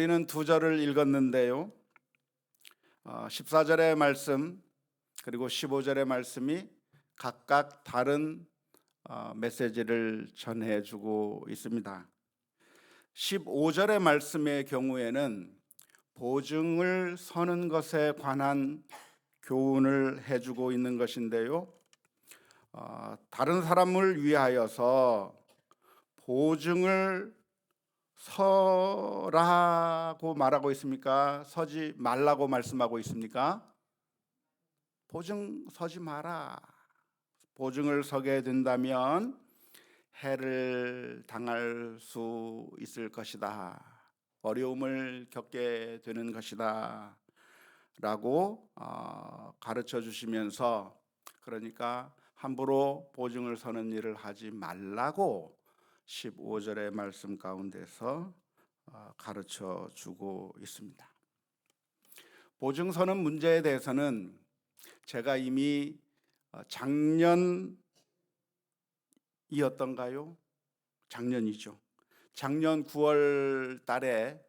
우리는 두 절을 읽었는데요. 14절의 말씀 그리고 15절의 말씀이 각각 다른 메시지를 전해주고 있습니다. 15절의 말씀의 경우에는 보증을 서는 것에 관한 교훈을 해주고 있는 것인데요. 다른 사람을 위하여서 보증을 서라고 말하고 있습니까? 서지 말라고 말씀하고 있습니까? 보증 서지 마라. 보증을 서게 된다면 해를 당할 수 있을 것이다. 어려움을 겪게 되는 것이다. 라고 가르쳐 주시면서, 그러니까 함부로 보증을 서는 일을 하지 말라고 15절의 말씀 가운데서 가르쳐 주고 있습니다. 보증서는 문제에 대해서는 제가 이미 작년이죠. 작년 9월 달에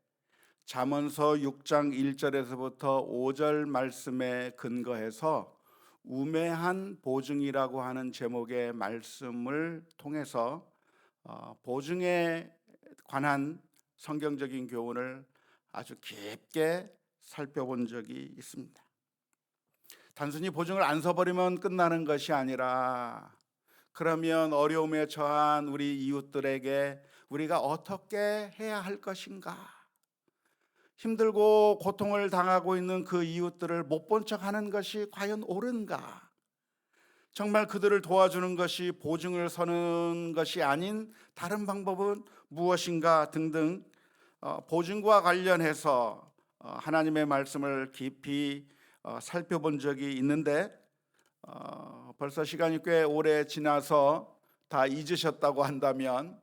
잠언서 6장 1절에서부터 5절 말씀에 근거해서 우매한 보증이라고 하는 제목의 말씀을 통해서 보증에 관한 성경적인 교훈을 아주 깊게 살펴본 적이 있습니다. 단순히 보증을 안 서버리면 끝나는 것이 아니라, 그러면 어려움에 처한 우리 이웃들에게 우리가 어떻게 해야 할 것인가? 힘들고 고통을 당하고 있는 그 이웃들을 못 본 척하는 것이 과연 옳은가? 정말 그들을 도와주는 것이 보증을 서는 것이 아닌 다른 방법은 무엇인가 등등 보증과 관련해서 하나님의 말씀을 깊이 살펴본 적이 있는데, 벌써 시간이 꽤 오래 지나서 다 잊으셨다고 한다면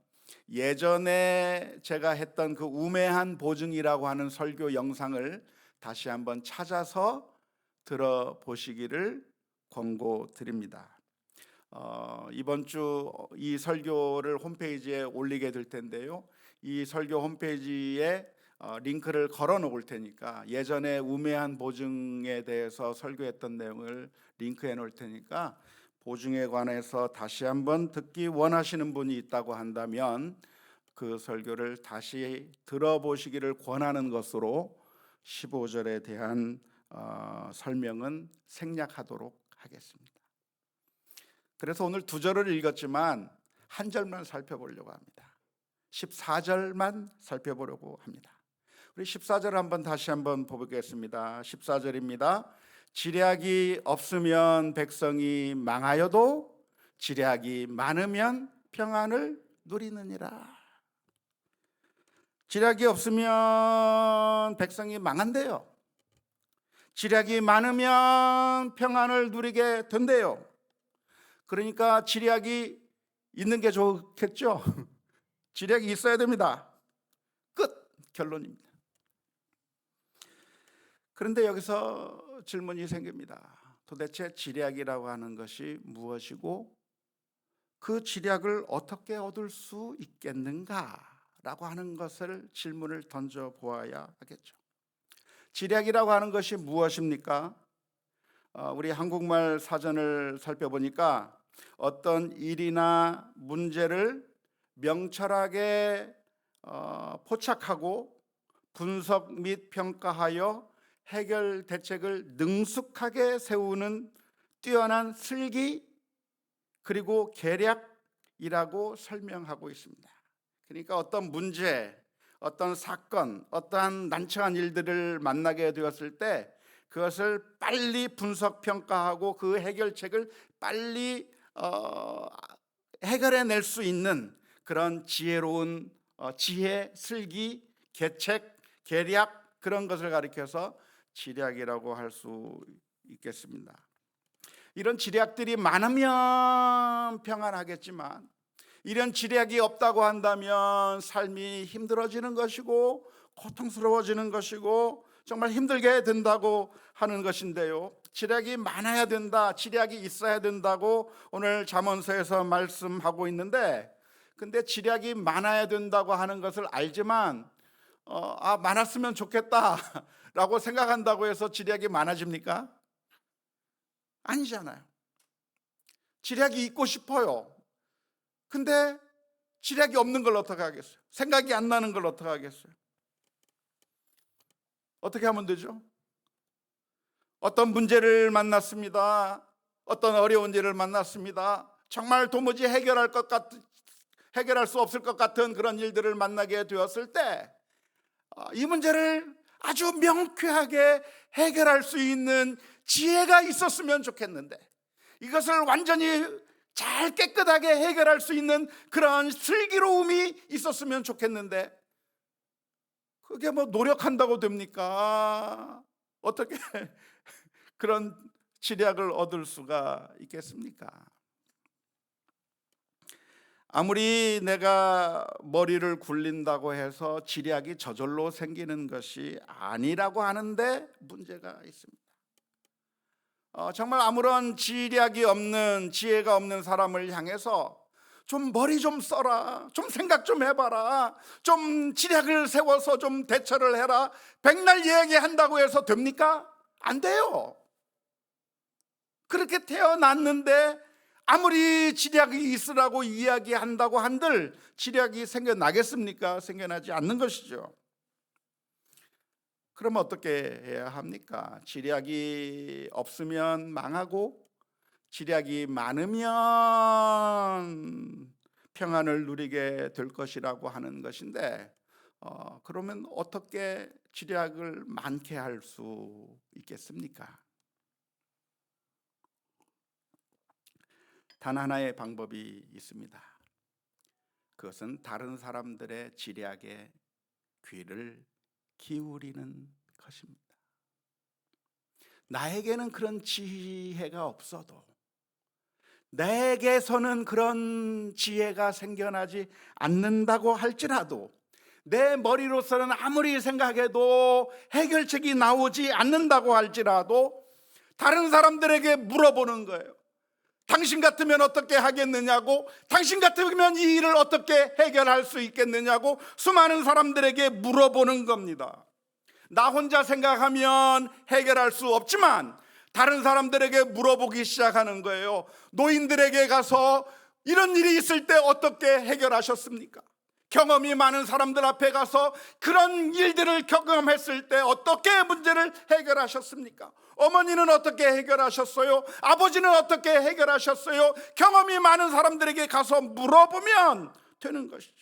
예전에 제가 했던 그 우매한 보증이라고 하는 설교 영상을 다시 한번 찾아서 들어보시기를 권고드립니다. 이번 주 이 설교를 홈페이지에 올리게 될 텐데요. 이 설교 홈페이지에 링크를 걸어 놓을 테니까, 예전에 우매한 보증에 대해서 설교했던 내용을 링크해 놓을 테니까, 보증에 관해서 다시 한번 듣기 원하시는 분이 있다고 한다면 그 설교를 다시 들어보시기를 권하는 것으로 15절에 대한 설명은 생략하도록 하겠습니다. 그래서 오늘 두 절을 읽었지만 한 절만 살펴보려고 합니다. 14절만 살펴보려고 합니다. 우리 14절 한번 다시 한번 보겠습니다. 14절입니다. 지략이 없으면 백성이 망하여도 지략이 많으면 평안을 누리느니라. 지략이 없으면 백성이 망한대요. 지략이 많으면 평안을 누리게 된대요. 그러니까 지략이 있는 게 좋겠죠. 지략이 있어야 됩니다. 끝, 결론입니다. 그런데 여기서 질문이 생깁니다. 도대체 지략이라고 하는 것이 무엇이고 그 지략을 어떻게 얻을 수 있겠는가라고 하는 것을 질문을 던져 보아야 하겠죠. 지략이라고 하는 것이 무엇입니까? 우리 한국말 사전을 살펴보니까 어떤 일이나 문제를 명철하게 포착하고 분석 및 평가하여 해결 대책을 능숙하게 세우는 뛰어난 슬기 그리고 계략이라고 설명하고 있습니다. 그러니까 어떤 문제, 어떤 사건, 어떠한 난처한 일들을 만나게 되었을 때 그것을 빨리 분석 평가하고 그 해결책을 빨리 해결해낼 수 있는 그런 지혜로운 지혜, 슬기, 계책, 계략, 그런 것을 가리켜서 지략이라고 할 수 있겠습니다. 이런 지략들이 많으면 평안하겠지만 이런 지략이 없다고 한다면 삶이 힘들어지는 것이고 고통스러워지는 것이고 정말 힘들게 된다고 하는 것인데요. 지략이 많아야 된다, 지략이 있어야 된다고 오늘 잠언서에서 말씀하고 있는데, 근데 지략이 많아야 된다고 하는 것을 알지만 많았으면 좋겠다라고 생각한다고 해서 지략이 많아집니까? 아니잖아요. 지략이 있고 싶어요. 근데 지략이 없는 걸 어떻게 하겠어요? 생각이 안 나는 걸 어떻게 하겠어요? 어떻게 하면 되죠? 어떤 문제를 만났습니다. 어떤 어려운 일을 만났습니다. 정말 도무지 해결할 수 없을 것 같은 그런 일들을 만나게 되었을 때 이 문제를 아주 명쾌하게 해결할 수 있는 지혜가 있었으면 좋겠는데, 이것을 완전히 잘 깨끗하게 해결할 수 있는 그런 슬기로움이 있었으면 좋겠는데, 그게 뭐 노력한다고 됩니까? 어떻게 그런 지략을 얻을 수가 있겠습니까? 아무리 내가 머리를 굴린다고 해서 지략이 저절로 생기는 것이 아니라고 하는데 문제가 있습니다. 정말 아무런 지략이 없는, 지혜가 없는 사람을 향해서 좀 머리 좀 써라, 좀 생각 좀 해봐라, 좀 지략을 세워서 좀 대처를 해라, 백날 이야기한다고 해서 됩니까? 안 돼요. 그렇게 태어났는데 아무리 지략이 있으라고 이야기한다고 한들 지략이 생겨나겠습니까? 생겨나지 않는 것이죠. 그러면 어떻게 해야 합니까? 지략이 없으면 망하고 지략이 많으면 평안을 누리게 될 것이라고 하는 것인데, 그러면 어떻게 지략을 많게 할 수 있겠습니까? 단 하나의 방법이 있습니다. 그것은 다른 사람들의 지략에 귀를 기울이는 것입니다. 나에게는 그런 지혜가 없어도, 내게서는 그런 지혜가 생겨나지 않는다고 할지라도, 내 머리로서는 아무리 생각해도 해결책이 나오지 않는다고 할지라도 다른 사람들에게 물어보는 거예요. 당신 같으면 어떻게 하겠느냐고, 당신 같으면 이 일을 어떻게 해결할 수 있겠느냐고 수많은 사람들에게 물어보는 겁니다. 나 혼자 생각하면 해결할 수 없지만 다른 사람들에게 물어보기 시작하는 거예요. 노인들에게 가서 이런 일이 있을 때 어떻게 해결하셨습니까? 경험이 많은 사람들 앞에 가서 그런 일들을 경험했을 때 어떻게 문제를 해결하셨습니까? 어머니는 어떻게 해결하셨어요? 아버지는 어떻게 해결하셨어요? 경험이 많은 사람들에게 가서 물어보면 되는 것이죠.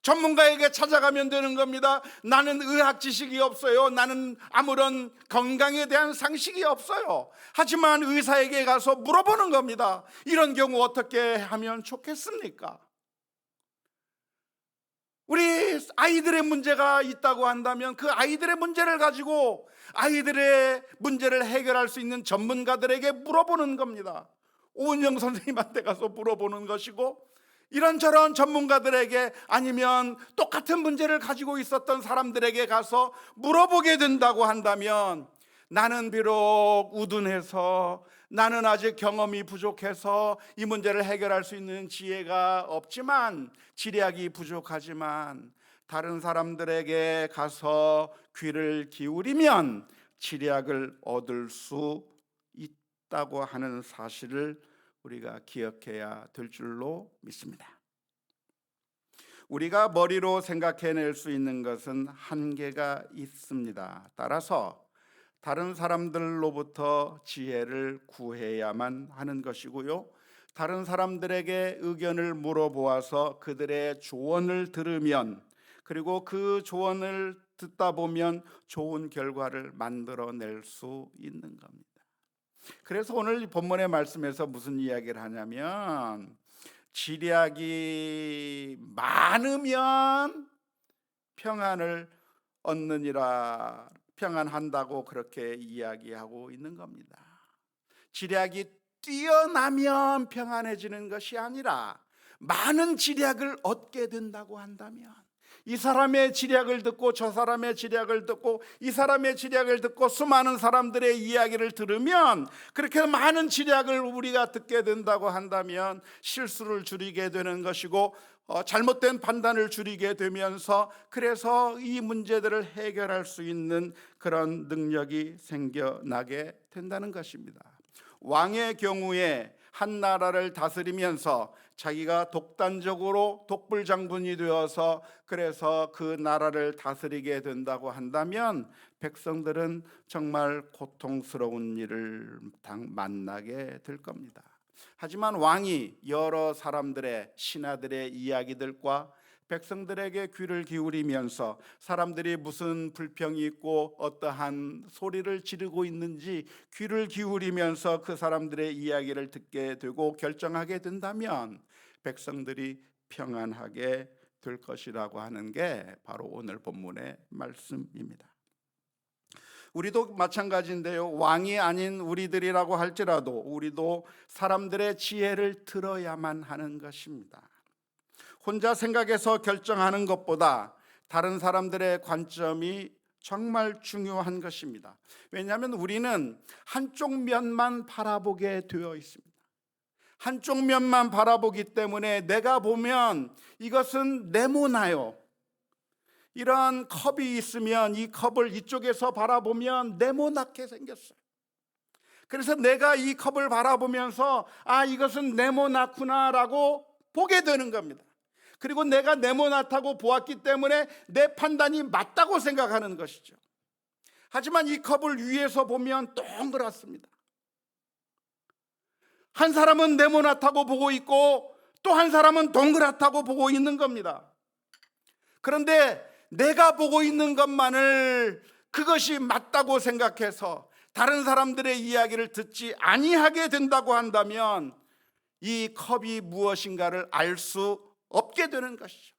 전문가에게 찾아가면 되는 겁니다. 나는 의학 지식이 없어요. 나는 아무런 건강에 대한 상식이 없어요. 하지만 의사에게 가서 물어보는 겁니다. 이런 경우 어떻게 하면 좋겠습니까? 우리 아이들의 문제가 있다고 한다면 그 아이들의 문제를 가지고 아이들의 문제를 해결할 수 있는 전문가들에게 물어보는 겁니다. 오은영 선생님한테 가서 물어보는 것이고, 이런저런 전문가들에게, 아니면 똑같은 문제를 가지고 있었던 사람들에게 가서 물어보게 된다고 한다면, 나는 비록 우둔해서, 나는 아직 경험이 부족해서 이 문제를 해결할 수 있는 지혜가 없지만, 지략이 부족하지만 다른 사람들에게 가서 귀를 기울이면 지략을 얻을 수 있다고 하는 사실을 우리가 기억해야 될 줄로 믿습니다. 우리가 머리로 생각해낼 수 있는 것은 한계가 있습니다. 따라서 다른 사람들로부터 지혜를 구해야만 하는 것이고요, 다른 사람들에게 의견을 물어보아서 그들의 조언을 들으면, 그리고 그 조언을 듣다 보면 좋은 결과를 만들어낼 수 있는 겁니다. 그래서 오늘 본문의 말씀에서 무슨 이야기를 하냐면, 지략이 많으면 평안을 얻느니라, 평안한다고 그렇게 이야기하고 있는 겁니다. 지략이 뛰어나면 평안해지는 것이 아니라, 많은 지략을 얻게 된다고 한다면, 이 사람의 지략을 듣고 저 사람의 지략을 듣고 이 사람의 지략을 듣고 수많은 사람들의 이야기를 들으면, 그렇게 많은 지략을 우리가 듣게 된다고 한다면 실수를 줄이게 되는 것이고, 잘못된 판단을 줄이게 되면서 그래서 이 문제들을 해결할 수 있는 그런 능력이 생겨나게 된다는 것입니다. 왕의 경우에 한 나라를 다스리면서 자기가 독단적으로 독불장군이 되어서 그래서 그 나라를 다스리게 된다고 한다면 백성들은 정말 고통스러운 일을 만나게 될 겁니다. 하지만 왕이 여러 사람들의 신하들의 이야기들과 백성들에게 귀를 기울이면서 사람들이 무슨 불평이 있고 어떠한 소리를 지르고 있는지 귀를 기울이면서 그 사람들의 이야기를 듣게 되고 결정하게 된다면 백성들이 평안하게 될 것이라고 하는 게 바로 오늘 본문의 말씀입니다. 우리도 마찬가지인데요. 왕이 아닌 우리들이라고 할지라도 우리도 사람들의 지혜를 들어야만 하는 것입니다. 혼자 생각해서 결정하는 것보다 다른 사람들의 관점이 정말 중요한 것입니다. 왜냐하면 우리는 한쪽 면만 바라보게 되어 있습니다. 한쪽 면만 바라보기 때문에 내가 보면 이것은 네모나요. 이러한 컵이 있으면 이 컵을 이쪽에서 바라보면 네모나게 생겼어요. 그래서 내가 이 컵을 바라보면서 이것은 네모나구나라고 보게 되는 겁니다. 그리고 내가 네모나다고 보았기 때문에 내 판단이 맞다고 생각하는 것이죠. 하지만 이 컵을 위에서 보면 동그랗습니다. 한 사람은 네모나다고 보고 있고 또 한 사람은 동그랗다고 보고 있는 겁니다. 그런데 내가 보고 있는 것만을 그것이 맞다고 생각해서 다른 사람들의 이야기를 듣지 아니하게 된다고 한다면 이 컵이 무엇인가를 알 수 없게 되는 것이죠.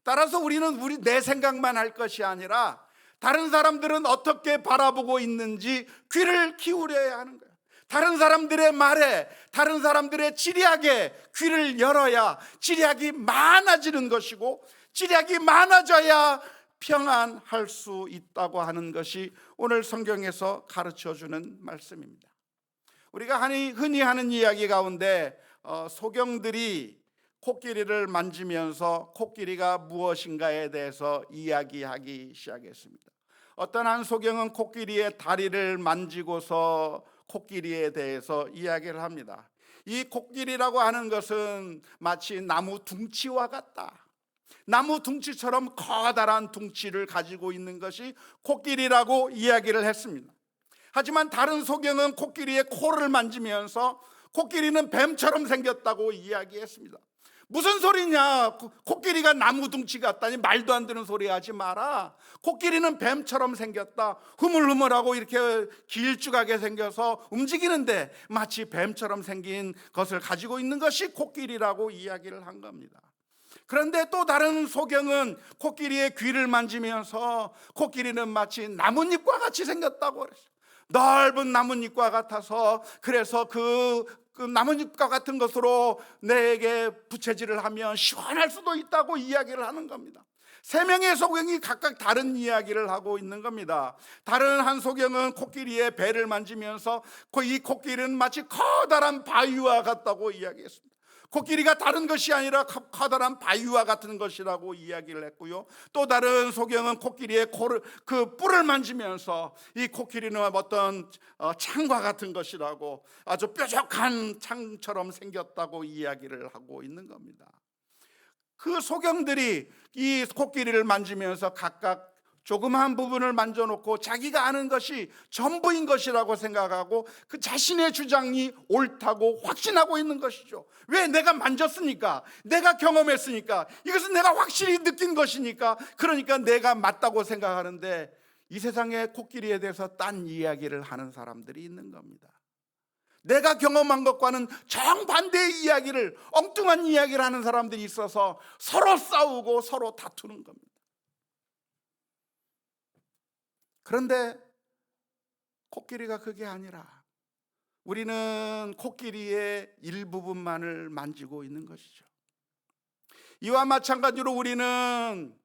따라서 우리는 내 생각만 할 것이 아니라 다른 사람들은 어떻게 바라보고 있는지 귀를 기울여야 하는 거예요. 다른 사람들의 말에, 다른 사람들의 지략에 귀를 열어야 지략이 많아지는 것이고 지략이 많아져야 평안할 수 있다고 하는 것이 오늘 성경에서 가르쳐주는 말씀입니다. 우리가 흔히 하는 이야기 가운데 소경들이 코끼리를 만지면서 코끼리가 무엇인가에 대해서 이야기하기 시작했습니다. 어떤 한 소경은 코끼리의 다리를 만지고서 코끼리에 대해서 이야기를 합니다. 이 코끼리라고 하는 것은 마치 나무 둥치와 같다. 나무 둥치처럼 커다란 둥치를 가지고 있는 것이 코끼리라고 이야기를 했습니다. 하지만 다른 소경은 코끼리의 코를 만지면서 코끼리는 뱀처럼 생겼다고 이야기했습니다. 무슨 소리냐? 코끼리가 나무 둥치 같다니 말도 안 되는 소리 하지 마라. 코끼리는 뱀처럼 생겼다. 흐물흐물하고 이렇게 길쭉하게 생겨서 움직이는데 마치 뱀처럼 생긴 것을 가지고 있는 것이 코끼리라고 이야기를 한 겁니다. 그런데 또 다른 소경은 코끼리의 귀를 만지면서 코끼리는 마치 나뭇잎과 같이 생겼다고 그랬어요. 넓은 나뭇잎과 같아서 그래서 그 나뭇잎과 같은 것으로 내게 부채질을 하면 시원할 수도 있다고 이야기를 하는 겁니다. 세 명의 소경이 각각 다른 이야기를 하고 있는 겁니다. 다른 한 소경은 코끼리의 배를 만지면서 이 코끼리는 마치 커다란 바위와 같다고 이야기했습니다. 코끼리가 다른 것이 아니라 커다란 바위와 같은 것이라고 이야기를 했고요. 또 다른 소경은 코끼리의 뿔을 만지면서 이 코끼리는 어떤 창과 같은 것이라고 아주 뾰족한 창처럼 생겼다고 이야기를 하고 있는 겁니다. 그 소경들이 이 코끼리를 만지면서 각각 조그마한 부분을 만져놓고 자기가 아는 것이 전부인 것이라고 생각하고 그 자신의 주장이 옳다고 확신하고 있는 것이죠. 왜? 내가 만졌으니까, 내가 경험했으니까, 이것은 내가 확실히 느낀 것이니까, 그러니까 내가 맞다고 생각하는데 이 세상에 코끼리에 대해서 딴 이야기를 하는 사람들이 있는 겁니다. 내가 경험한 것과는 정반대의 이야기를, 엉뚱한 이야기를 하는 사람들이 있어서 서로 싸우고 서로 다투는 겁니다. 그런데 코끼리가 그게 아니라 우리는 코끼리의 일부분만을 만지고 있는 것이죠. 이와 마찬가지로 우리는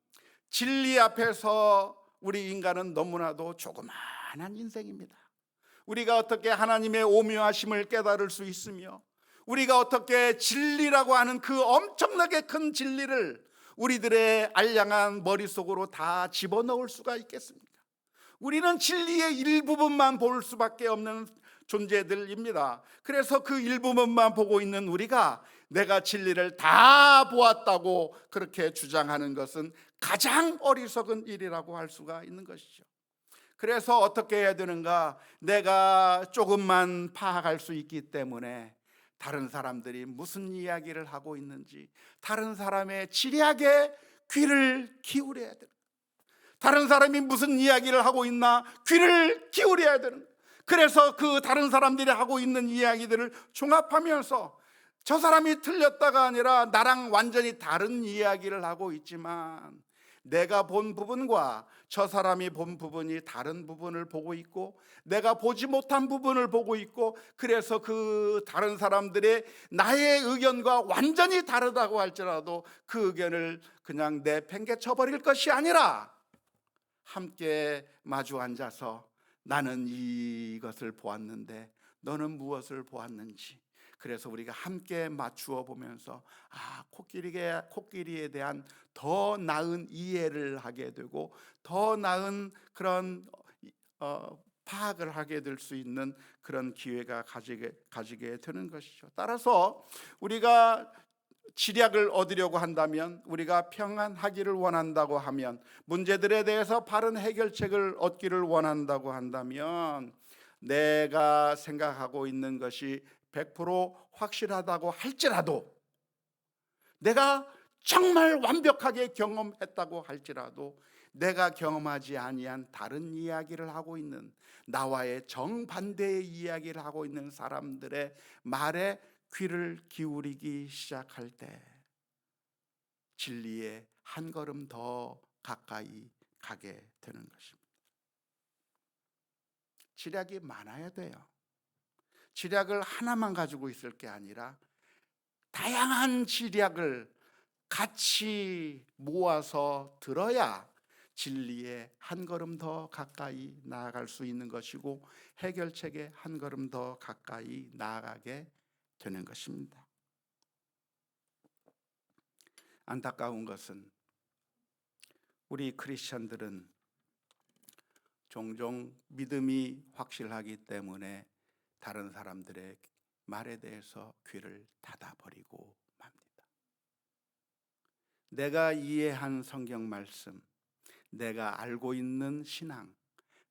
진리 앞에서 우리 인간은 너무나도 조그마한 인생입니다. 우리가 어떻게 하나님의 오묘하심을 깨달을 수 있으며 우리가 어떻게 진리라고 하는 그 엄청나게 큰 진리를 우리들의 알량한 머릿속으로 다 집어넣을 수가 있겠습니까? 우리는 진리의 일부분만 볼 수밖에 없는 존재들입니다. 그래서 그 일부분만 보고 있는 우리가 내가 진리를 다 보았다고 그렇게 주장하는 것은 가장 어리석은 일이라고 할 수가 있는 것이죠. 그래서 어떻게 해야 되는가? 내가 조금만 파악할 수 있기 때문에 다른 사람들이 무슨 이야기를 하고 있는지, 다른 사람의 지략에 귀를 기울여야 되는, 다른 사람이 무슨 이야기를 하고 있나 귀를 기울여야 되는. 그래서 그 다른 사람들이 하고 있는 이야기들을 종합하면서 저 사람이 틀렸다가 아니라 나랑 완전히 다른 이야기를 하고 있지만 내가 본 부분과 저 사람이 본 부분이 다른 부분을 보고 있고 내가 보지 못한 부분을 보고 있고, 그래서 그 다른 사람들의 나의 의견과 완전히 다르다고 할지라도 그 의견을 그냥 내팽개쳐 버릴 것이 아니라 함께 마주 앉아서 나는 이것을 보았는데 너는 무엇을 보았는지, 그래서 우리가 함께 맞추어 보면서 코끼리에 대한 더 나은 이해를 하게 되고 더 나은 그런 파악을 하게 될 수 있는 그런 기회가 가지게 되는 것이죠. 따라서 우리가 지략을 얻으려고 한다면, 우리가 평안하기를 원한다고 하면, 문제들에 대해서 바른 해결책을 얻기를 원한다고 한다면, 내가 생각하고 있는 것이 100% 확실하다고 할지라도, 내가 정말 완벽하게 경험했다고 할지라도 내가 경험하지 아니한 다른 이야기를 하고 있는, 나와의 정반대의 이야기를 하고 있는 사람들의 말에 귀를 기울이기 시작할 때 진리에 한 걸음 더 가까이 가게 되는 것입니다. 지략이 많아야 돼요. 지략을 하나만 가지고 있을 게 아니라 다양한 지략을 같이 모아서 들어야 진리에 한 걸음 더 가까이 나아갈 수 있는 것이고 해결책에 한 걸음 더 가까이 나아가게 되는 것입니다. 안타까운 것은 우리 크리스천들은 종종 믿음이 확실하기 때문에 다른 사람들의 말에 대해서 귀를 닫아버리고 맙니다. 내가 이해한 성경 말씀, 내가 알고 있는 신앙,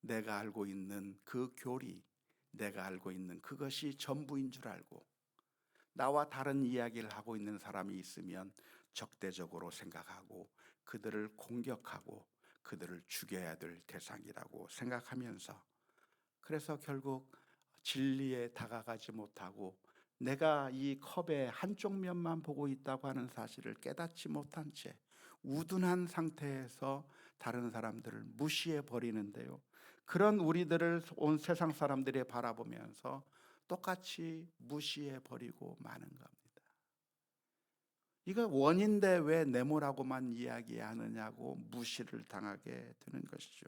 내가 알고 있는 그 교리, 내가 알고 있는 그것이 전부인 줄 알고 나와 다른 이야기를 하고 있는 사람이 있으면 적대적으로 생각하고 그들을 공격하고 그들을 죽여야 될 대상이라고 생각하면서, 그래서 결국 진리에 다가가지 못하고 내가 이 컵의 한쪽 면만 보고 있다고 하는 사실을 깨닫지 못한 채 우둔한 상태에서 다른 사람들을 무시해 버리는데요, 그런 우리들을 온 세상 사람들이 바라보면서 똑같이 무시해 버리고 마는 겁니다. 이거 원인데 왜 네모라고만 이야기하느냐고 무시를 당하게 되는 것이죠.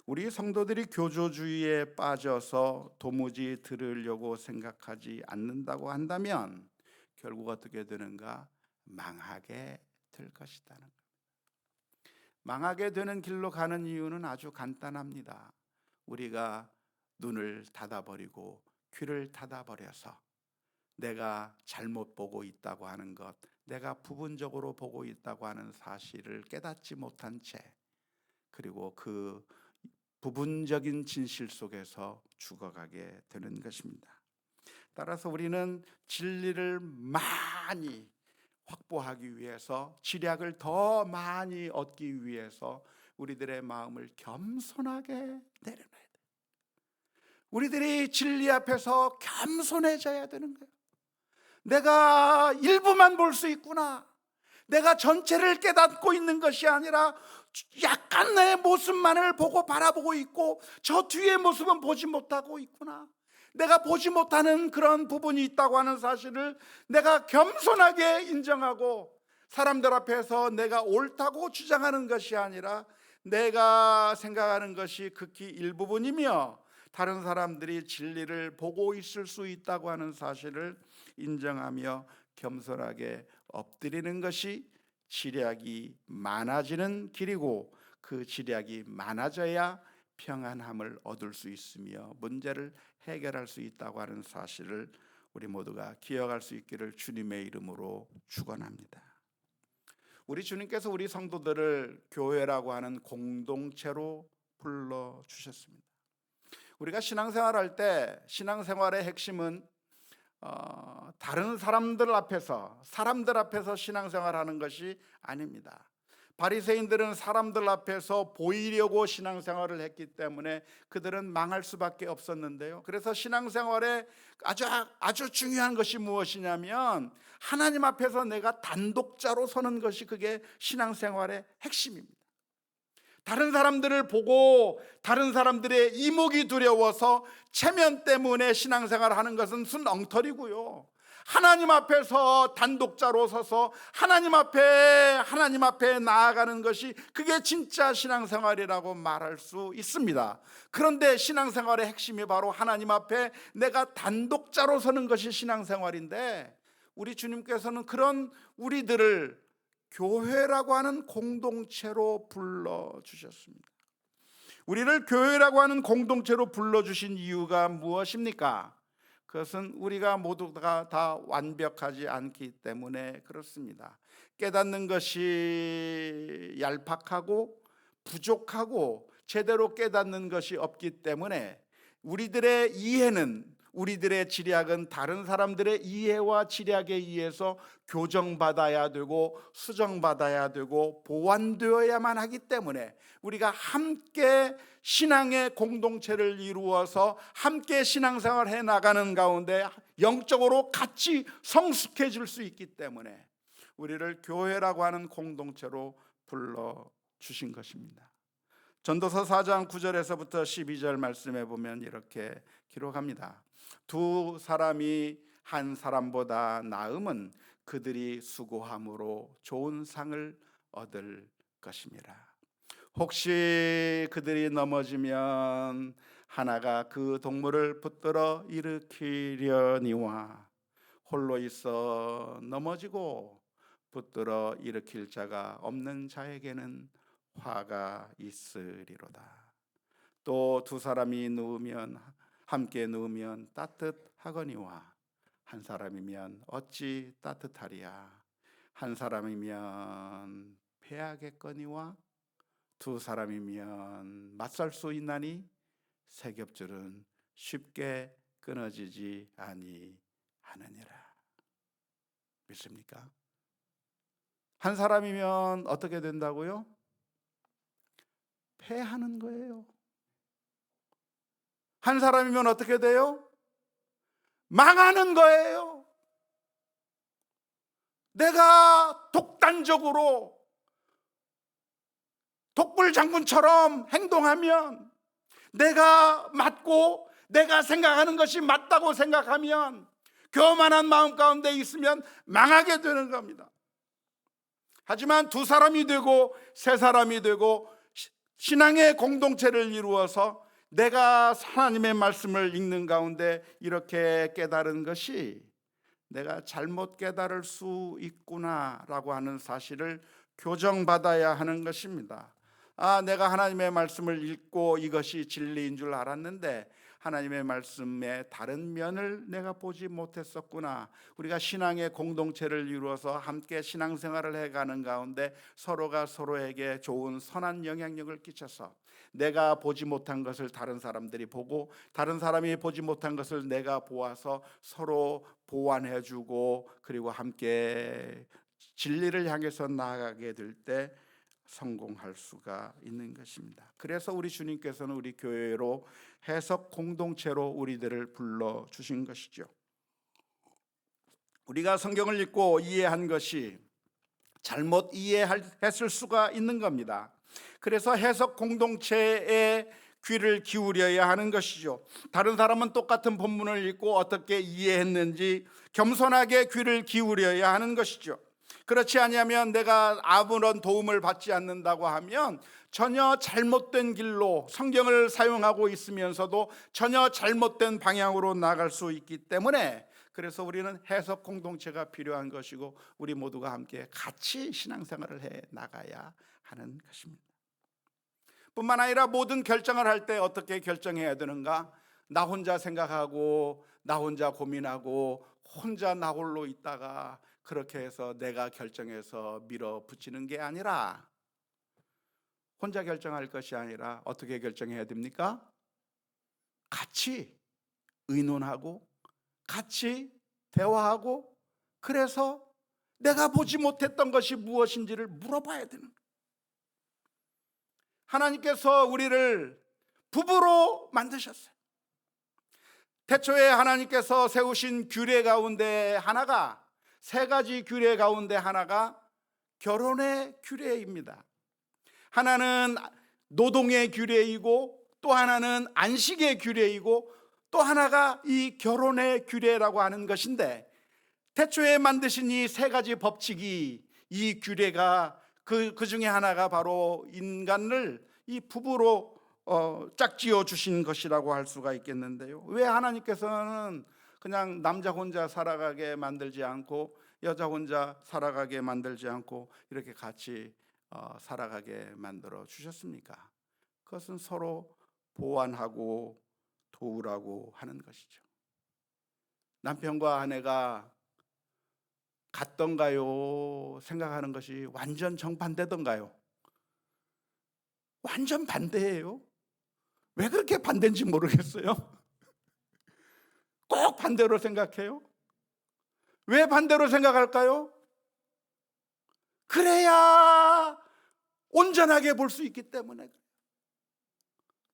우리 성도들이 교조주의에 빠져서 도무지 들으려고 생각하지 않는다고 한다면 결국 어떻게 되는가? 망하게 될 것이라는 겁니다. 망하게 되는 길로 가는 이유는 아주 간단합니다. 우리가 눈을 닫아버리고 귀를 닫아버려서 내가 잘못 보고 있다고 하는 것, 내가 부분적으로 보고 있다고 하는 사실을 깨닫지 못한 채, 그리고 그 부분적인 진실 속에서 죽어가게 되는 것입니다. 따라서 우리는 진리를 많이 확보하기 위해서, 지략을 더 많이 얻기 위해서 우리들의 마음을 겸손하게 내려놔야 돼요. 우리들이 진리 앞에서 겸손해져야 되는 거예요. 내가 일부만 볼 수 있구나, 내가 전체를 깨닫고 있는 것이 아니라 약간 내 모습만을 보고 바라보고 있고 저 뒤의 모습은 보지 못하고 있구나, 내가 보지 못하는 그런 부분이 있다고 하는 사실을 내가 겸손하게 인정하고 사람들 앞에서 내가 옳다고 주장하는 것이 아니라 내가 생각하는 것이 극히 일부분이며 다른 사람들이 진리를 보고 있을 수 있다고 하는 사실을 인정하며 겸손하게 엎드리는 것이 지략이 많아지는 길이고, 그 지략이 많아져야 평안함을 얻을 수 있으며 문제를 해결할 수 있다고 하는 사실을 우리 모두가 기억할 수 있기를 주님의 이름으로 축원합니다. 우리 주님께서 우리 성도들을 교회라고 하는 공동체로 불러주셨습니다. 우리가 신앙생활할 때 신앙생활의 핵심은 다른 사람들 앞에서 신앙생활하는 것이 아닙니다. 바리새인들은 사람들 앞에서 보이려고 신앙생활을 했기 때문에 그들은 망할 수밖에 없었는데요. 그래서 신앙생활에 아주 중요한 것이 무엇이냐면 하나님 앞에서 내가 단독자로 서는 것이 그게 신앙생활의 핵심입니다. 다른 사람들을 보고 다른 사람들의 이목이 두려워서 체면 때문에 신앙생활을 하는 것은 순 엉터리고요. 하나님 앞에서 단독자로 서서 하나님 앞에 나아가는 것이 그게 진짜 신앙생활이라고 말할 수 있습니다. 그런데 신앙생활의 핵심이 바로 하나님 앞에 내가 단독자로 서는 것이 신앙생활인데, 우리 주님께서는 그런 우리들을 교회라고 하는 공동체로 불러주셨습니다. 우리를 교회라고 하는 공동체로 불러주신 이유가 무엇입니까? 그것은 우리가 모두가 다 완벽하지 않기 때문에 그렇습니다. 깨닫는 것이 얄팍하고 부족하고 제대로 깨닫는 것이 없기 때문에 우리들의 이해는, 우리들의 지략은 다른 사람들의 이해와 지략에 의해서 교정받아야 되고 수정받아야 되고 보완되어야만 하기 때문에 우리가 함께 신앙의 공동체를 이루어서 함께 신앙생활을 해나가는 가운데 영적으로 같이 성숙해질 수 있기 때문에 우리를 교회라고 하는 공동체로 불러주신 것입니다. 전도서 4장 9절에서부터 12절 말씀에 보면 이렇게 기록합니다. 두 사람이 한 사람보다 나음은 그들이 수고함으로 좋은 상을 얻을 것임이라. 혹시 그들이 넘어지면 하나가 그 동물을 붙들어 일으키려니와 홀로 있어 넘어지고 붙들어 일으킬 자가 없는 자에게는 화가 있으리로다. 또 두 사람이 함께 누우면 따뜻하거니와 한 사람이면 어찌 따뜻하리야. 한 사람이면 패하겠거니와 두 사람이면 맞설 수 있나니 세 겹줄은 쉽게 끊어지지 아니하느니라. 믿습니까? 한 사람이면 어떻게 된다고요? 패하는 거예요. 한 사람이면 어떻게 돼요? 망하는 거예요. 내가 독단적으로 독불장군처럼 행동하면, 내가 맞고 내가 생각하는 것이 맞다고 생각하면, 교만한 마음 가운데 있으면 망하게 되는 겁니다. 하지만 두 사람이 되고 세 사람이 되고 신앙의 공동체를 이루어서 내가 하나님의 말씀을 읽는 가운데 이렇게 깨달은 것이 내가 잘못 깨달을 수 있구나라고 하는 사실을 교정받아야 하는 것입니다. 내가 하나님의 말씀을 읽고 이것이 진리인 줄 알았는데 하나님의 말씀의 다른 면을 내가 보지 못했었구나. 우리가 신앙의 공동체를 이루어서 함께 신앙생활을 해가는 가운데 서로가 서로에게 좋은 선한 영향력을 끼쳐서 내가 보지 못한 것을 다른 사람들이 보고 다른 사람이 보지 못한 것을 내가 보아서 서로 보완해주고 그리고 함께 진리를 향해서 나아가게 될 때 성공할 수가 있는 것입니다. 그래서 우리 주님께서는 우리 교회로 해석 공동체로 우리들을 불러주신 것이죠. 우리가 성경을 읽고 이해한 것이 잘못 이해했을 수가 있는 겁니다. 그래서 해석 공동체에 귀를 기울여야 하는 것이죠. 다른 사람은 똑같은 본문을 읽고 어떻게 이해했는지 겸손하게 귀를 기울여야 하는 것이죠. 그렇지 아니하면 내가 아무런 도움을 받지 않는다고 하면 전혀 잘못된 길로 성경을 사용하고 있으면서도 전혀 잘못된 방향으로 나갈 수 있기 때문에 그래서 우리는 해석 공동체가 필요한 것이고 우리 모두가 함께 같이 신앙생활을 해 나가야 하는 것입니다. 뿐만 아니라 모든 결정을 할 때 어떻게 결정해야 되는가? 나 혼자 생각하고 나 혼자 고민하고 혼자 나 홀로 있다가 그렇게 해서 내가 결정해서 밀어붙이는 게 아니라, 혼자 결정할 것이 아니라 어떻게 결정해야 됩니까? 같이 의논하고 같이 대화하고, 그래서 내가 보지 못했던 것이 무엇인지를 물어봐야 되는 거예요. 하나님께서 우리를 부부로 만드셨어요. 태초에 하나님께서 세우신 규례 가운데 하나가, 세 가지 규례 가운데 하나가 결혼의 규례입니다. 하나는 노동의 규례이고, 또 하나는 안식의 규례이고, 또 하나가 이 결혼의 규례라고 하는 것인데, 태초에 만드신 이 세 가지 법칙이, 이 규례가 그 중에 하나가 바로 인간을 이 부부로 짝지어 주신 것이라고 할 수가 있겠는데요. 왜 하나님께서는 그냥 남자 혼자 살아가게 만들지 않고 여자 혼자 살아가게 만들지 않고 이렇게 같이 살아가게 만들어 주셨습니까? 그것은 서로 보완하고 도우라고 하는 것이죠. 남편과 아내가 같던가요? 생각하는 것이 완전 정반대던가요? 완전 반대예요. 왜 그렇게 반대인지 모르겠어요. 꼭 반대로 생각해요. 왜 반대로 생각할까요? 그래야 온전하게 볼 수 있기 때문에.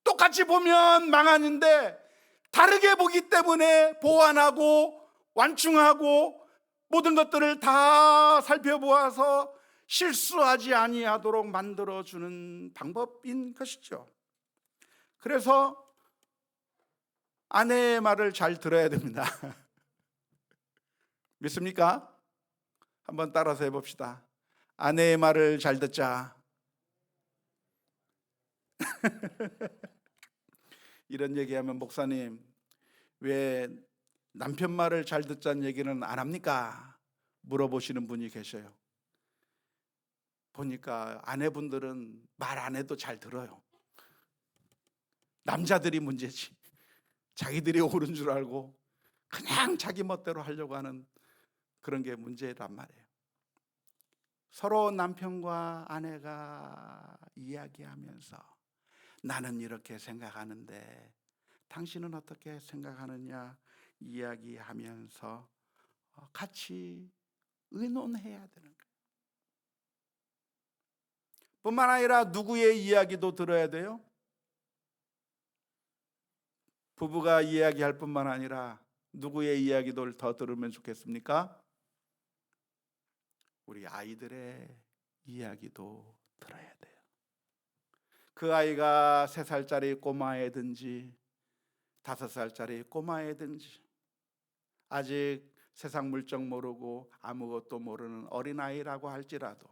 똑같이 보면 망하는데 다르게 보기 때문에 보완하고 완충하고 모든 것들을 다 살펴보아서 실수하지 아니하도록 만들어주는 방법인 것이죠. 그래서 아내의 말을 잘 들어야 됩니다. 믿습니까? 한번 따라서 해봅시다. 아내의 말을 잘 듣자. 이런 얘기하면, 목사님 왜 남편 말을 잘 듣자는 얘기는 안 합니까? 물어보시는 분이 계셔요. 보니까 아내분들은 말 안 해도 잘 들어요. 남자들이 문제지. 자기들이 옳은 줄 알고 그냥 자기 멋대로 하려고 하는 그런 게 문제란 말이에요. 서로 남편과 아내가 이야기하면서 나는 이렇게 생각하는데 당신은 어떻게 생각하느냐 이야기하면서 같이 의논해야 되는 거예요. 뿐만 아니라 누구의 이야기도 들어야 돼요. 부부가 이야기할 뿐만 아니라 누구의 이야기도 더 들으면 좋겠습니까? 우리 아이들의 이야기도 들어야 돼요. 그 아이가 3살짜리 꼬마애든지 5살짜리 꼬마애든지 아직 세상 물정 모르고 아무것도 모르는 어린아이라고 할지라도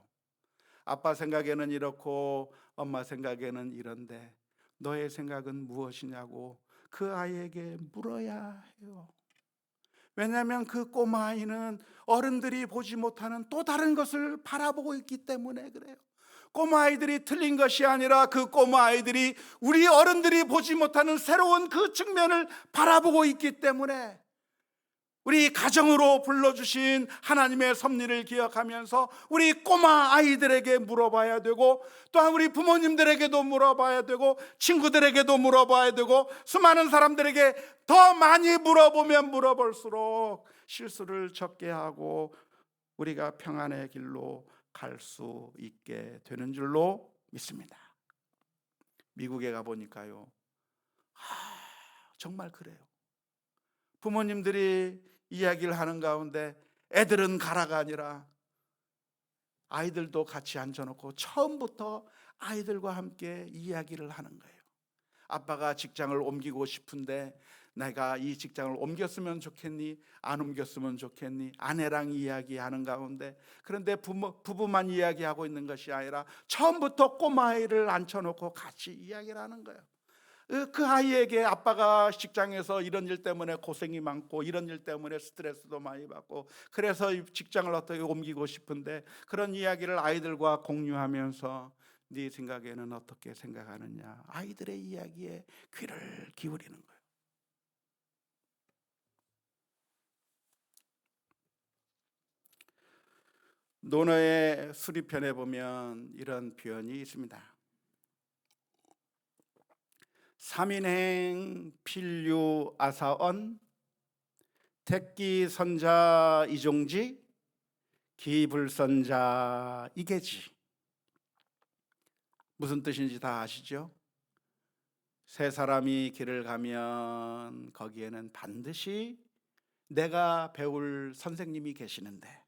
아빠 생각에는 이렇고 엄마 생각에는 이런데 너의 생각은 무엇이냐고 그 아이에게 물어야 해요. 왜냐하면 그 꼬마아이는 어른들이 보지 못하는 또 다른 것을 바라보고 있기 때문에 그래요. 꼬마아이들이 틀린 것이 아니라 그 꼬마아이들이 우리 어른들이 보지 못하는 새로운 그 측면을 바라보고 있기 때문에 우리 가정으로 불러주신 하나님의 섭리를 기억하면서 우리 꼬마 아이들에게 물어봐야 되고, 또한 우리 부모님들에게도 물어봐야 되고, 친구들에게도 물어봐야 되고, 수많은 사람들에게 더 많이 물어보면 물어볼수록 실수를 적게 하고 우리가 평안의 길로 갈 수 있게 되는 줄로 믿습니다. 미국에 가보니까요, 정말 그래요. 부모님들이 이야기를 하는 가운데 애들은 가라가 아니라 아이들도 같이 앉혀놓고 처음부터 아이들과 함께 이야기를 하는 거예요. 아빠가 직장을 옮기고 싶은데 내가 이 직장을 옮겼으면 좋겠니? 안 옮겼으면 좋겠니? 아내랑 이야기하는 가운데, 그런데 부부만 이야기하고 있는 것이 아니라 처음부터 꼬마아이를 앉혀놓고 같이 이야기를 하는 거예요. 그 아이에게 아빠가 직장에서 이런 일 때문에 고생이 많고 이런 일 때문에 스트레스도 많이 받고 그래서 직장을 어떻게 옮기고 싶은데 그런 이야기를 아이들과 공유하면서 네 생각에는 어떻게 생각하느냐, 아이들의 이야기에 귀를 기울이는 거예요. 논어의 수리편에 보면 이런 표현이 있습니다. 삼인행 필류 아사언 택기선자 이종지 기불선자 이계지. 무슨 뜻인지 다 아시죠? 세 사람이 길을 가면 거기에는 반드시 내가 배울 선생님이 계시는데,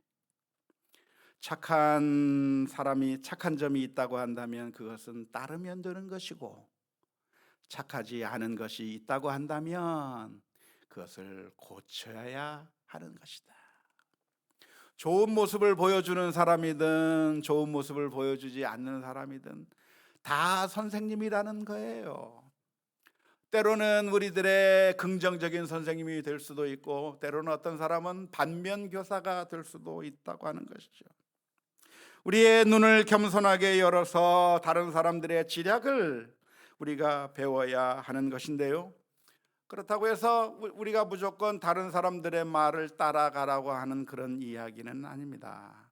착한 사람이 착한 점이 있다고 한다면 그것은 따르면 되는 것이고, 착하지 않은 것이 있다고 한다면 그것을 고쳐야 하는 것이다. 좋은 모습을 보여주는 사람이든 좋은 모습을 보여주지 않는 사람이든 다 선생님이라는 거예요. 때로는 우리들의 긍정적인 선생님이 될 수도 있고, 때로는 어떤 사람은 반면교사가 될 수도 있다고 하는 것이죠. 우리의 눈을 겸손하게 열어서 다른 사람들의 지략을 우리가 배워야 하는 것인데요, 그렇다고 해서 우리가 무조건 다른 사람들의 말을 따라가라고 하는 그런 이야기는 아닙니다.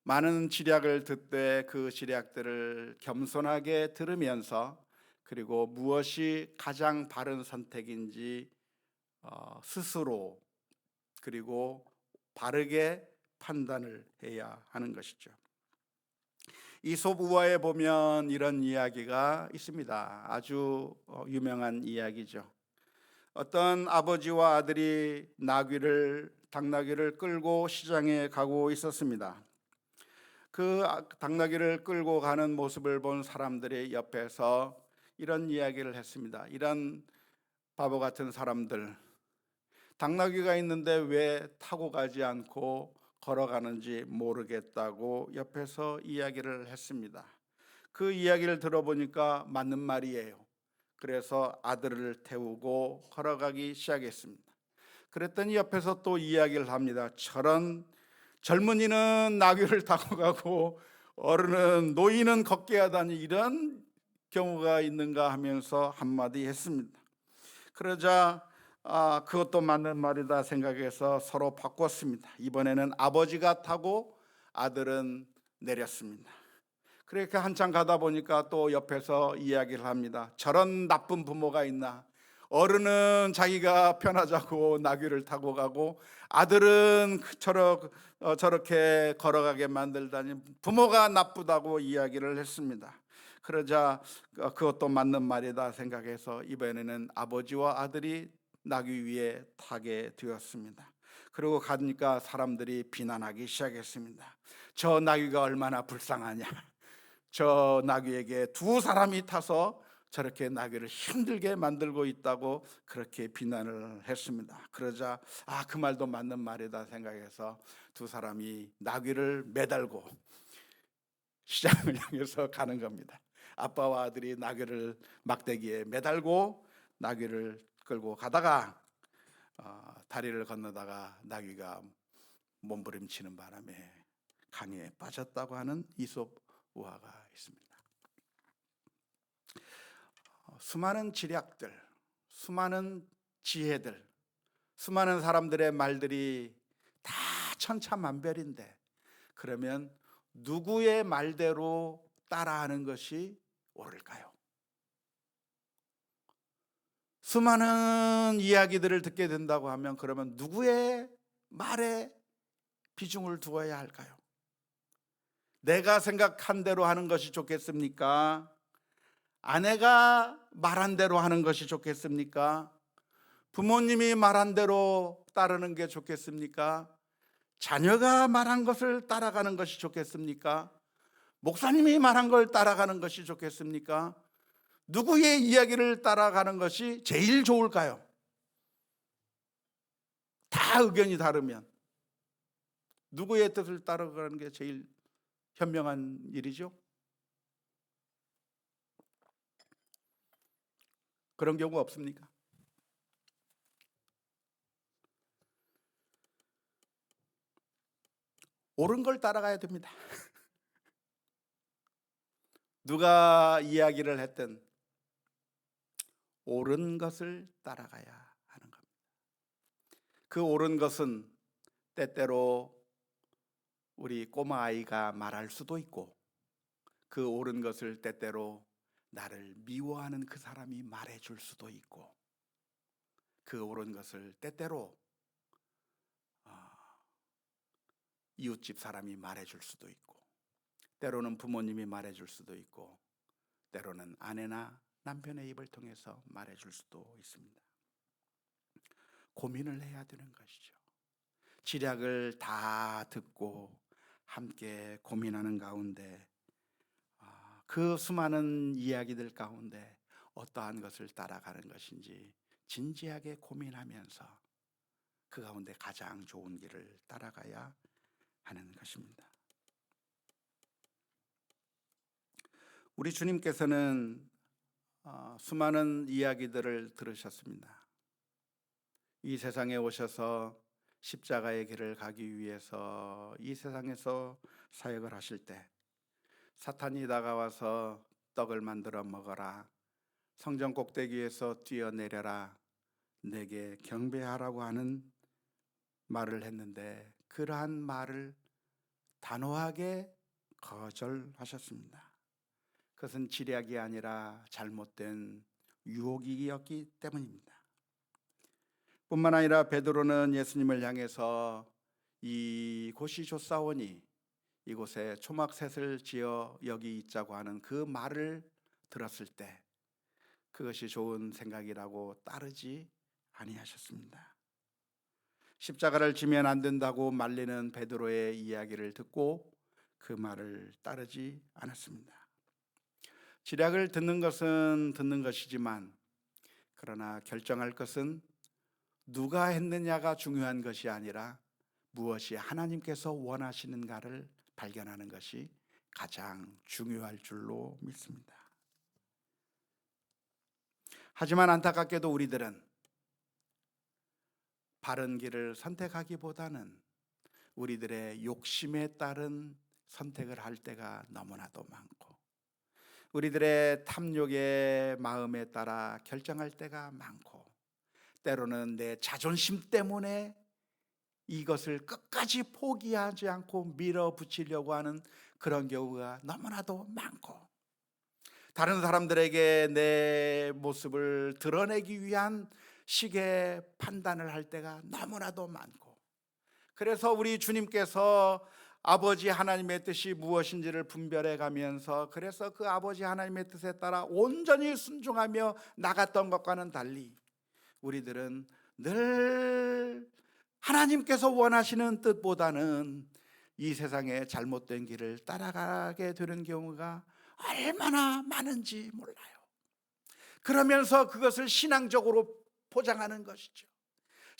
많은 지략을 듣되 그 지략들을 겸손하게 들으면서, 그리고 무엇이 가장 바른 선택인지 스스로 그리고 바르게 판단을 해야 하는 것이죠. 이솝 우화에 보면 이런 이야기가 있습니다. 아주 유명한 이야기죠. 어떤 아버지와 아들이 당나귀를 끌고 시장에 가고 있었습니다. 그 당나귀를 끌고 가는 모습을 본 사람들이 옆에서 이런 이야기를 했습니다. 이런 바보 같은 사람들, 당나귀가 있는데 왜 타고 가지 않고 걸어가는지 모르겠다고 옆에서 이야기를 했습니다. 그 이야기를 들어보니까 맞는 말이에요. 그래서 아들을 태우고 걸어가기 시작했습니다. 그랬더니 옆에서 또 이야기를 합니다. 저런 젊은이는 나귀를 타고 가고 노인은 걷게 하다니 이런 경우가 있는가 하면서 한마디 했습니다. 그러자 그것도 맞는 말이다 생각해서 서로 바꿨습니다. 이번에는 아버지가 타고 아들은 내렸습니다. 그렇게 한참 가다 보니까 또 옆에서 이야기를 합니다. 저런 나쁜 부모가 있나? 어른은 자기가 편하자고 나귀를 타고 가고 아들은 저렇게 걸어가게 만들다니 부모가 나쁘다고 이야기를 했습니다. 그러자 그것도 맞는 말이다 생각해서 이번에는 아버지와 아들이 나귀 위에 타게 되었습니다. 그리고 가니까 사람들이 비난하기 시작했습니다. 저 나귀가 얼마나 불쌍하냐, 저 나귀에게 두 사람이 타서 저렇게 나귀를 힘들게 만들고 있다고 그렇게 비난을 했습니다. 그러자 그 말도 맞는 말이다 생각해서 두 사람이 나귀를 매달고 시장을 향해서 가는 겁니다. 아빠와 아들이 나귀를 막대기에 매달고 나귀를 끌고 가다가 다리를 건너다가 나귀가 몸부림치는 바람에 강에 빠졌다고 하는 이솝 우화가 있습니다. 수많은 지략들, 수많은 지혜들, 수많은 사람들의 말들이 다 천차만별인데, 그러면 누구의 말대로 따라하는 것이 옳을까요? 수많은 이야기들을 듣게 된다고 하면 그러면 누구의 말에 비중을 두어야 할까요? 내가 생각한 대로 하는 것이 좋겠습니까? 아내가 말한 대로 하는 것이 좋겠습니까? 부모님이 말한 대로 따르는 게 좋겠습니까? 자녀가 말한 것을 따라가는 것이 좋겠습니까? 목사님이 말한 걸 따라가는 것이 좋겠습니까? 누구의 이야기를 따라가는 것이 제일 좋을까요? 다 의견이 다르면 누구의 뜻을 따라가는 게 제일 현명한 일이죠? 그런 경우 없습니까? 옳은 걸 따라가야 됩니다. 누가 이야기를 했든 옳은 것을 따라가야 하는 겁니다. 그 옳은 것은 때때로 우리 꼬마 아이가 말할 수도 있고, 그 옳은 것을 때때로 나를 미워하는 그 사람이 말해줄 수도 있고, 그 옳은 것을 때때로 이웃집 사람이 말해줄 수도 있고, 때로는 부모님이 말해줄 수도 있고, 때로는 아내나 남편의 입을 통해서 말해줄 수도 있습니다. 고민을 해야 되는 것이죠. 지략을 다 듣고 함께 고민하는 가운데 그 수많은 이야기들 가운데 어떠한 것을 따라가는 것인지 진지하게 고민하면서 그 가운데 가장 좋은 길을 따라가야 하는 것입니다. 우리 주님께서는 수많은 이야기들을 들으셨습니다. 이 세상에 오셔서 십자가의 길을 가기 위해서 이 세상에서 사역을 하실 때 사탄이 다가와서 떡을 만들어 먹어라, 성전 꼭대기에서 뛰어내려라, 내게 경배하라고 하는 말을 했는데 그러한 말을 단호하게 거절하셨습니다. 그것은 지략이 아니라 잘못된 유혹이었기 때문입니다. 뿐만 아니라 베드로는 예수님을 향해서 이곳이 좋사오니 이곳에 초막셋을 지어 여기 있자고 하는 그 말을 들었을 때 그것이 좋은 생각이라고 따르지 아니하셨습니다. 십자가를 지면 안 된다고 말리는 베드로의 이야기를 듣고 그 말을 따르지 않았습니다. 지략을 듣는 것은 듣는 것이지만 그러나 결정할 것은 누가 했느냐가 중요한 것이 아니라 무엇이 하나님께서 원하시는가를 발견하는 것이 가장 중요할 줄로 믿습니다. 하지만 안타깝게도 우리들은 바른 길을 선택하기보다는 우리들의 욕심에 따른 선택을 할 때가 너무나도 많고, 우리들의 탐욕의 마음에 따라 결정할 때가 많고, 때로는 내 자존심 때문에 이것을 끝까지 포기하지 않고 밀어붙이려고 하는 그런 경우가 너무나도 많고, 다른 사람들에게 내 모습을 드러내기 위한 식의 판단을 할 때가 너무나도 많고, 그래서 우리 주님께서 아버지 하나님의 뜻이 무엇인지를 분별해 가면서 그래서 그 아버지 하나님의 뜻에 따라 온전히 순종하며 나갔던 것과는 달리 우리들은 늘 하나님께서 원하시는 뜻보다는 이 세상의 잘못된 길을 따라가게 되는 경우가 얼마나 많은지 몰라요. 그러면서 그것을 신앙적으로 포장하는 것이죠.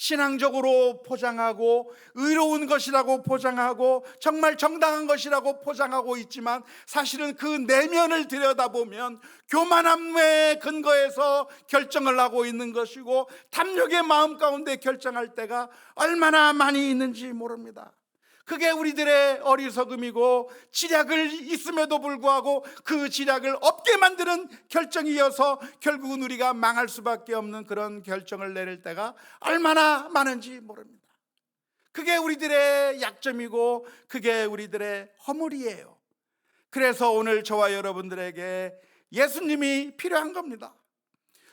신앙적으로 포장하고 의로운 것이라고 포장하고 정말 정당한 것이라고 포장하고 있지만 사실은 그 내면을 들여다보면 교만함의 근거에서 결정을 하고 있는 것이고 탐욕의 마음 가운데 결정할 때가 얼마나 많이 있는지 모릅니다. 그게 우리들의 어리석음이고 지략을 있음에도 불구하고 그 지략을 없게 만드는 결정이어서 결국은 우리가 망할 수밖에 없는 그런 결정을 내릴 때가 얼마나 많은지 모릅니다. 그게 우리들의 약점이고 그게 우리들의 허물이에요. 그래서 오늘 저와 여러분들에게 예수님이 필요한 겁니다.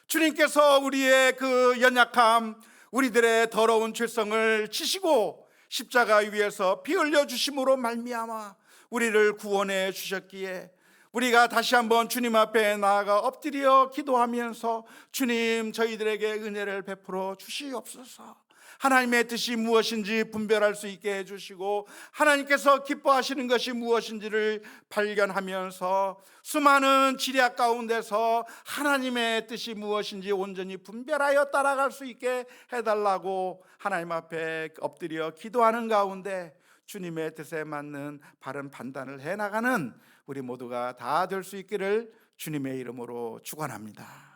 주님께서 우리의 그 연약함, 우리들의 더러운 죄성을 지시고 십자가 위에서 피 흘려 주심으로 말미암아 우리를 구원해 주셨기에 우리가 다시 한번 주님 앞에 나아가 엎드려 기도하면서 주님, 저희들에게 은혜를 베풀어 주시옵소서. 하나님의 뜻이 무엇인지 분별할 수 있게 해주시고 하나님께서 기뻐하시는 것이 무엇인지를 발견하면서 수많은 지략 가운데서 하나님의 뜻이 무엇인지 온전히 분별하여 따라갈 수 있게 해달라고 하나님 앞에 엎드려 기도하는 가운데 주님의 뜻에 맞는 바른 판단을 해나가는 우리 모두가 다 될 수 있기를 주님의 이름으로 축원합니다.